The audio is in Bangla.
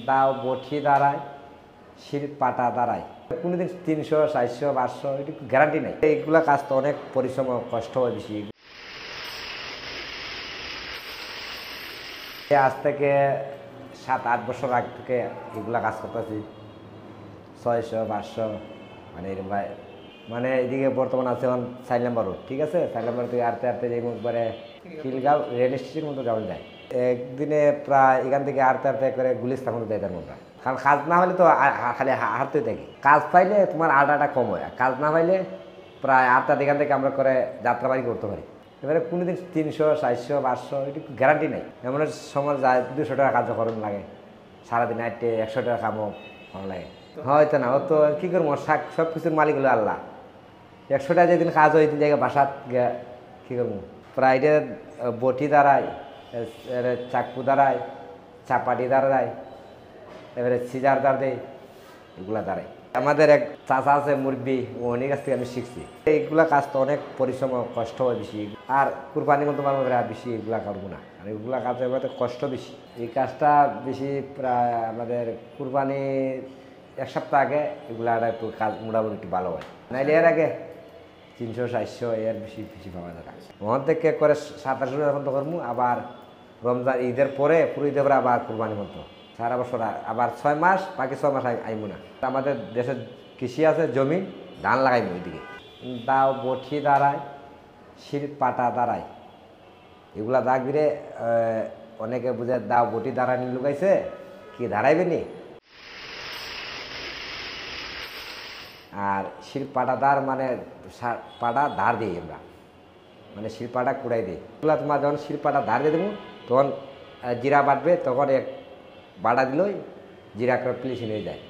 দাও বটি দাঁড়ায়, শিল পাটা দাঁড়ায়। কোনোদিন 300, 400, 500 এটি গ্যারান্টি নেই। এইগুলা কাজ তো অনেক পরিশ্রম, কষ্ট হয় বেশি। আজ থেকে 7-8 বছর আগ থেকে এগুলা কাজ করতেছি। 600, 500 মানে এরকম ভাই। মানে এদিকে বর্তমান আছে এখন 4 নম্বর রোড, ঠিক আছে? 4 নম্বর থেকে আরতে আরতে যে একবারে খিলগাঁও রেল স্টেশনের মতো যাওয়া যায়। একদিনে প্রায় এখান থেকে আরতে আরতে করে গুলিস্তান মতো যাই তার মধ্যে। কারণ কাজ না হলে তো খালি হারতে থাকি। কাজ পাইলে তোমার আডাটা কম হয়, কাজ না পাইলে প্রায় 8টা এখান থেকে আমরা করে যাত্রাবাড়ি করতে পারি। এবারে কোনোদিন 300, 400, 500 এটি গ্যারান্টি নেই। এমন সময় যায় 200 টাকা কার্যকরণ লাগে, সারাদিন 100 টাকা কামও ভালো লাগে। হয়তো না, ও তো কী করবো, সব কিছুর মালিক হলো আল্লাহ। 100 টাকা যেদিন কাজ হয় তিন জায়গায় বাসাত গিয়া কী করবো। প্রায় বটি দাঁড়ায়, চাকু দাঁড়ায়, চাপাটি দাঁড়ায়, এবারে সিজার দাঁড়ায়, এগুলা দাঁড়ায়। আমাদের এক চাচা আছে মুরব্বী, উনি কাছ থেকে আমি শিখছি। এইগুলা কাজ তো অনেক পরিশ্রম, কষ্ট হয় বেশি। আর কুরবানির মতো মানুষ বেশি এগুলা করবো না, আর এগুলা কাজের মধ্যে কষ্ট বেশি। এই কাজটা বেশি প্রায় আমাদের কুরবানি 1 সপ্তাহ আগে এগুলা একটু কাজ মোটামুটি একটু ভালো হয়, নাইলে এর আগে 300, 400 এর বেশি বেশি পাওয়া যায়। ওখান থেকে করে 27 এখন তো করবো, আবার রমজান ঈদের পরে পুরো ঈদের পরে আবার কুরবানি মতো সারা বছর আবার 6 মাস, বাকি 6 মাস আইমু না। আমাদের দেশের কৃষি আছে, জমি ধান লাগাইমু। ওইদিকে দাও বটি দাঁড়ায়, শিল পাটা দাঁড়ায়, এগুলা দাগবিরে অনেকে বুঝে দাও বটি দাঁড়ানি লুকাইছে, কি দাঁড়াইবে নি। আর শিল পাটা দাঁড় মানে পাটা ধার দিই আমরা, মানে শিল্পাটা কুড়াই দিই। এগুলা তোমার যখন শিল্পাটা ধার দিয়ে দেবো তখন জিরা বাটবে, তখন এক বাটা দিলই জিরা করে প্লিশিং হয়ে যায়।